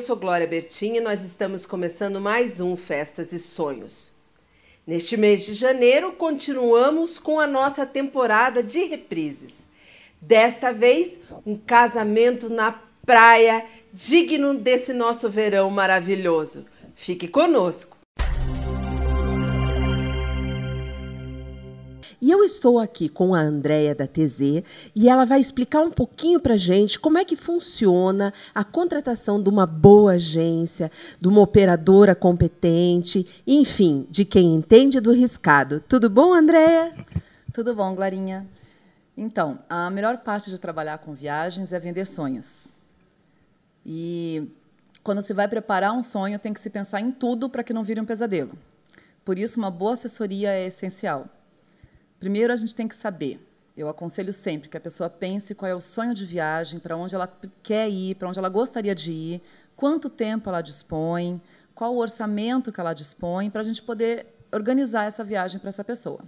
sou Glória Bertin e nós estamos começando mais um Festas e Sonhos. Neste mês de janeiro, continuamos com a nossa temporada de reprises. Desta vez, um casamento na praia, digno desse nosso verão maravilhoso. Fique conosco! E eu estou aqui com a Andréia da TZ e ela vai explicar um pouquinho para a gente como é que funciona a contratação de uma boa agência, de uma operadora competente, enfim, de quem entende do riscado. Tudo bom, Andréia? Tudo bom, Glorinha. Então, a melhor parte de trabalhar com viagens é vender sonhos. E quando se vai preparar um sonho, tem que se pensar em tudo para que não vire um pesadelo. Por isso, uma boa assessoria é essencial. Primeiro, a gente tem que saber, eu aconselho sempre que a pessoa pense qual é o sonho de viagem, para onde ela quer ir, para onde ela gostaria de ir, quanto tempo ela dispõe, qual o orçamento que ela dispõe, para a gente poder organizar essa viagem para essa pessoa.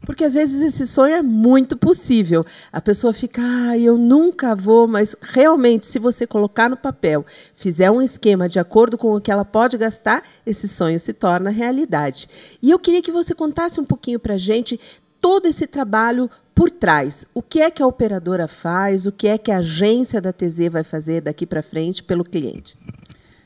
Porque, às vezes, esse sonho é muito possível. A pessoa fica, eu nunca vou, mas, realmente, se você colocar no papel, fizer um esquema de acordo com o que ela pode gastar, esse sonho se torna realidade. E eu queria que você contasse um pouquinho para a gente todo esse trabalho por trás. O que é que a operadora faz, o que é que a agência da TZ vai fazer daqui para frente pelo cliente?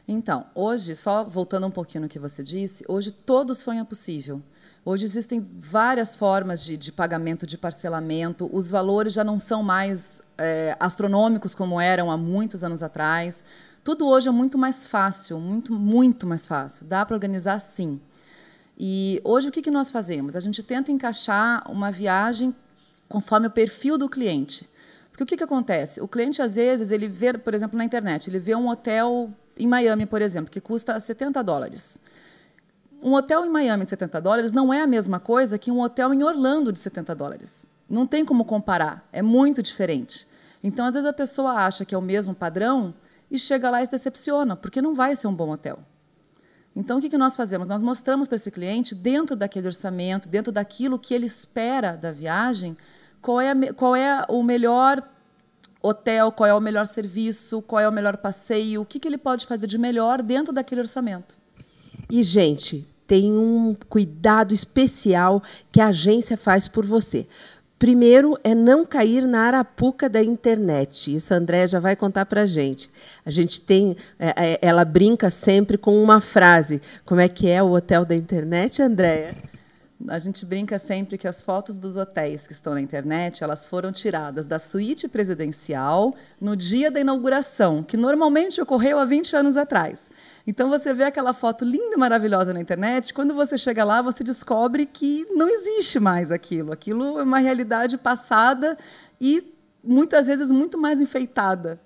Então, hoje, só voltando um pouquinho no que você disse, hoje todo sonho é possível. Hoje existem várias formas de pagamento, de parcelamento, os valores já não são mais astronômicos como eram há muitos anos atrás. Tudo hoje é muito mais fácil, muito mais fácil. Dá para organizar sim. E hoje o que nós fazemos? A gente tenta encaixar uma viagem conforme o perfil do cliente. Porque o que acontece? O cliente, às vezes, ele vê, por exemplo, na internet, ele vê um hotel em Miami, por exemplo, que custa $70. Um hotel em Miami de $70 não é a mesma coisa que um hotel em Orlando de $70. Não tem como comparar, é muito diferente. Então, às vezes, a pessoa acha que é o mesmo padrão e chega lá e se decepciona, porque não vai ser um bom hotel. Então, o que nós fazemos? Nós mostramos para esse cliente, dentro daquele orçamento, dentro daquilo que ele espera da viagem, qual é o melhor hotel, qual é o melhor serviço, qual é o melhor passeio, o que ele pode fazer de melhor dentro daquele orçamento. E, gente, tem um cuidado especial que a agência faz por você. Primeiro é não cair na arapuca da internet. Isso a Andréia já vai contar para a gente. A gente tem, ela brinca sempre com uma frase. Como é que é o hotel da internet, Andréia? A gente brinca sempre que as fotos dos hotéis que estão na internet, elas foram tiradas da suíte presidencial no dia da inauguração, que normalmente ocorreu há 20 anos atrás. Então, você vê aquela foto linda e maravilhosa na internet, quando você chega lá, você descobre que não existe mais aquilo. Aquilo é uma realidade passada e, muitas vezes, muito mais enfeitada.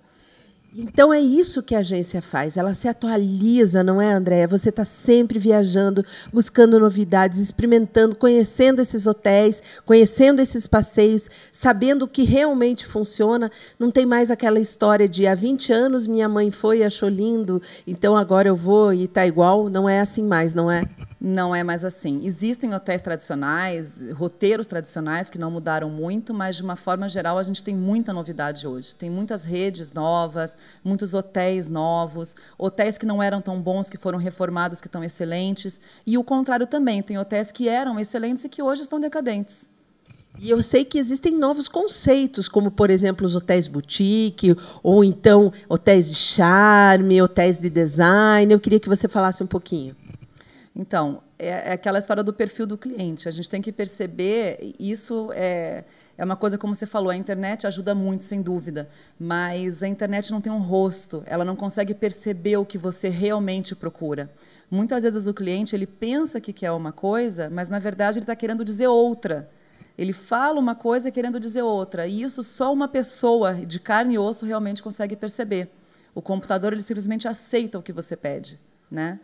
Então, é isso que a agência faz. Ela se atualiza, não é, Andréia? Você está sempre viajando, buscando novidades, experimentando, conhecendo esses hotéis, conhecendo esses passeios, sabendo o que realmente funciona. Não tem mais aquela história de há 20 anos minha mãe foi e achou lindo, então agora eu vou e está igual. Não é assim mais, não é? Não é mais assim. Existem hotéis tradicionais, roteiros tradicionais que não mudaram muito, mas, de uma forma geral, a gente tem muita novidade hoje. Tem muitas redes novas, muitos hotéis novos, hotéis que não eram tão bons, que foram reformados, que estão excelentes. E o contrário também, tem hotéis que eram excelentes e que hoje estão decadentes. E eu sei que existem novos conceitos, como, por exemplo, os hotéis boutique, ou então hotéis de charme, hotéis de design. Eu queria que você falasse um pouquinho. Então, é aquela história do perfil do cliente. A gente tem que perceber, isso é uma coisa, como você falou, a internet ajuda muito, sem dúvida, mas a internet não tem um rosto, ela não consegue perceber o que você realmente procura. Muitas vezes o cliente ele pensa que quer uma coisa, mas, na verdade, ele está querendo dizer outra. Ele fala uma coisa querendo dizer outra, e isso só uma pessoa de carne e osso realmente consegue perceber. O computador ele simplesmente aceita o que você pede, né?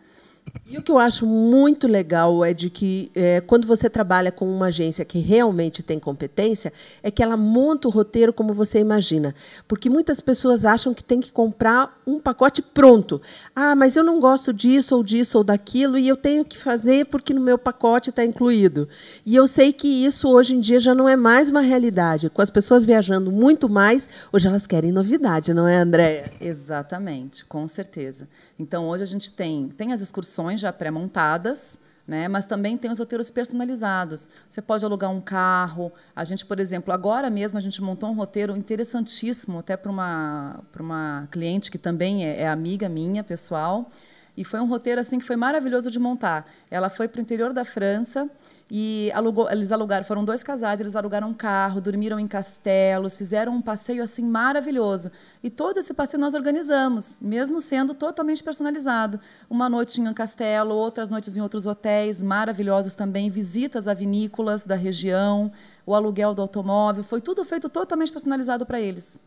E o que eu acho muito legal é de que, quando você trabalha com uma agência que realmente tem competência, é que ela monta o roteiro como você imagina. Porque muitas pessoas acham que tem que comprar um pacote pronto. Ah, mas eu não gosto disso ou daquilo, e eu tenho que fazer porque no meu pacote está incluído. E eu sei que isso, hoje em dia, já não é mais uma realidade. Com as pessoas viajando muito mais, hoje elas querem novidade, não é, Andréia? Exatamente, com certeza. Então, hoje a gente tem as excursões já pré-montadas, né? Mas também tem os roteiros personalizados. Você pode alugar um carro. A gente, por exemplo, agora mesmo a gente montou um roteiro interessantíssimo até para uma cliente que também é amiga minha, pessoal. E foi um roteiro assim que foi maravilhoso de montar. Ela foi para o interior da França e eles alugaram, foram 2 casais, eles alugaram um carro, dormiram em castelos, fizeram um passeio assim maravilhoso. E todo esse passeio nós organizamos, mesmo sendo totalmente personalizado. Uma noite em um castelo, outras noites em outros hotéis maravilhosos também, visitas a vinícolas da região, o aluguel do automóvel, foi tudo feito totalmente personalizado para eles.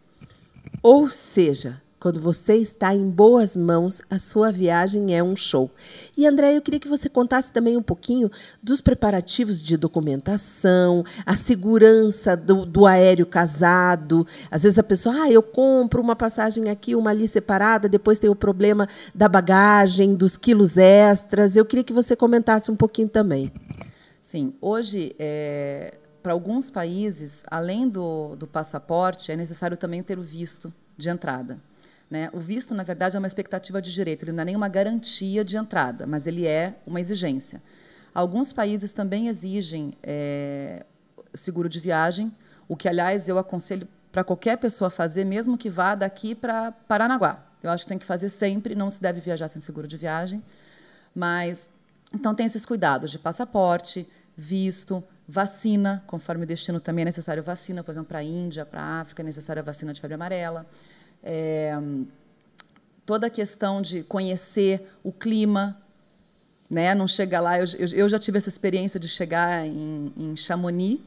Ou seja, quando você está em boas mãos, a sua viagem é um show. E, André, eu queria que você contasse também um pouquinho dos preparativos de documentação, a segurança do aéreo casado. Às vezes a pessoa, eu compro uma passagem aqui, uma ali separada, depois tem o problema da bagagem, dos quilos extras. Eu queria que você comentasse um pouquinho também. Sim, hoje, para alguns países, além do passaporte, é necessário também ter o visto de entrada. Né? O visto, na verdade, é uma expectativa de direito, ele não é nenhuma garantia de entrada, mas ele é uma exigência. Alguns países também exigem seguro de viagem, o que, aliás, eu aconselho para qualquer pessoa fazer, mesmo que vá daqui para Paranaguá. Eu acho que tem que fazer sempre, não se deve viajar sem seguro de viagem. Mas, então, tem esses cuidados de passaporte, visto, vacina, conforme o destino também é necessário vacina, por exemplo, para a Índia, para a África, é necessária a vacina de febre amarela. Toda a questão de conhecer o clima, né? Não chegar lá. Eu já tive essa experiência de chegar em Chamonix,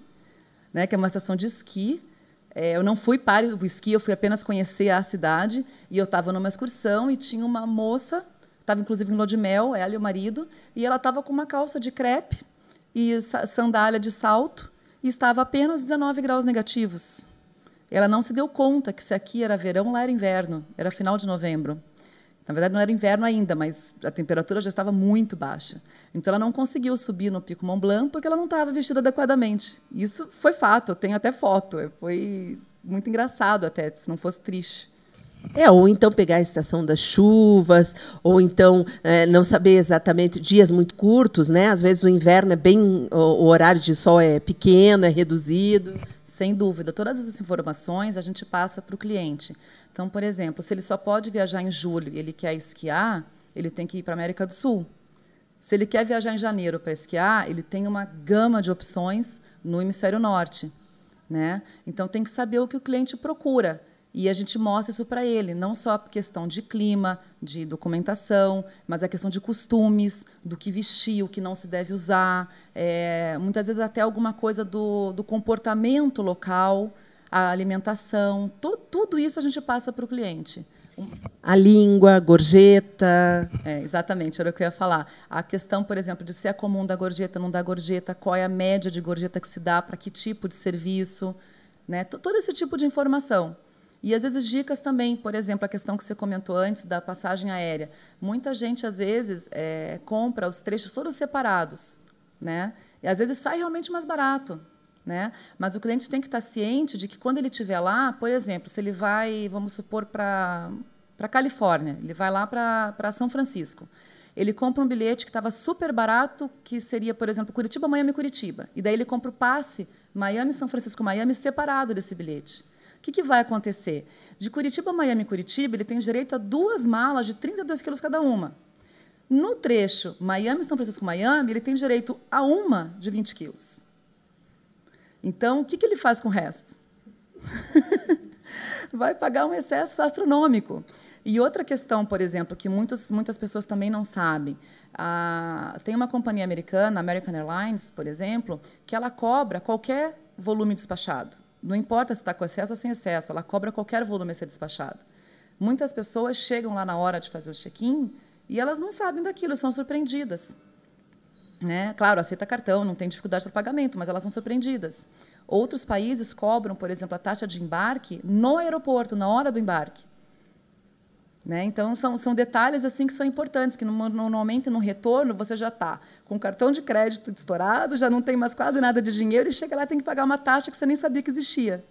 né? Que é uma estação de esqui. Eu não fui para o esqui, eu fui apenas conhecer a cidade. E eu estava numa excursão e tinha uma moça, estava inclusive em lua de mel, ela e o marido, e ela estava com uma calça de crepe e sandália de salto, e estava apenas 19 graus negativos. Ela não se deu conta que se aqui era verão, lá era inverno, era final de novembro. Na verdade, não era inverno ainda, mas a temperatura já estava muito baixa. Então, ela não conseguiu subir no Pico Mont Blanc porque ela não estava vestida adequadamente. Isso foi fato, eu tenho até foto. Foi muito engraçado até, se não fosse triste. Ou então pegar a estação das chuvas, ou então não saber exatamente, dias muito curtos, né? Às vezes o inverno é bem, o horário de sol é pequeno, é reduzido. Sem dúvida, todas essas informações a gente passa para o cliente. Então, por exemplo, se ele só pode viajar em julho e ele quer esquiar, ele tem que ir para a América do Sul. Se ele quer viajar em janeiro para esquiar, ele tem uma gama de opções no hemisfério norte, né? Então, tem que saber o que o cliente procura. E a gente mostra isso para ele, não só a questão de clima, de documentação, mas a questão de costumes, do que vestir, o que não se deve usar, muitas vezes até alguma coisa do comportamento local, a alimentação, tudo isso a gente passa para o cliente. A língua, gorjeta. Exatamente, era o que eu ia falar. A questão, por exemplo, de se é comum dar gorjeta, não dar gorjeta, qual é a média de gorjeta que se dá para que tipo de serviço, né? Todo esse tipo de informação. E, às vezes, dicas também, por exemplo, a questão que você comentou antes da passagem aérea. Muita gente, às vezes, compra os trechos todos separados, né? E, às vezes, sai realmente mais barato, né? Mas o cliente tem que estar ciente de que, quando ele estiver lá, por exemplo, se ele vai, vamos supor, para Califórnia, ele vai lá para São Francisco, ele compra um bilhete que estava super barato, que seria, por exemplo, Curitiba, Miami, Curitiba. E daí ele compra o passe Miami, São Francisco, Miami, separado desse bilhete. O que vai acontecer? De Curitiba a Miami, Curitiba, ele tem direito a 2 malas de 32 quilos cada uma. No trecho Miami, São Francisco, Miami, ele tem direito a uma de 20 quilos. Então, o que ele faz com o resto? Vai pagar um excesso astronômico. E outra questão, por exemplo, que muitas pessoas também não sabem. Tem uma companhia americana, American Airlines, por exemplo, que ela cobra qualquer volume despachado. Não importa se está com excesso ou sem excesso, ela cobra qualquer volume a ser despachado. Muitas pessoas chegam lá na hora de fazer o check-in E elas não sabem daquilo, são surpreendidas. Né? Claro, aceita cartão, não tem dificuldade para pagamento, mas elas são surpreendidas. Outros países cobram, por exemplo, a taxa de embarque no aeroporto, na hora do embarque. Né? Então, são detalhes assim que são importantes, que normalmente no retorno você já está com o cartão de crédito estourado, já não tem mais quase nada de dinheiro e chega lá e tem que pagar uma taxa que você nem sabia que existia.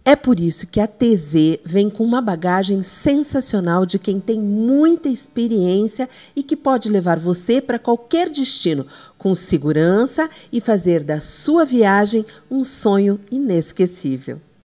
É por isso que a TZ vem com uma bagagem sensacional de quem tem muita experiência e que pode levar você para qualquer destino com segurança e fazer da sua viagem um sonho inesquecível.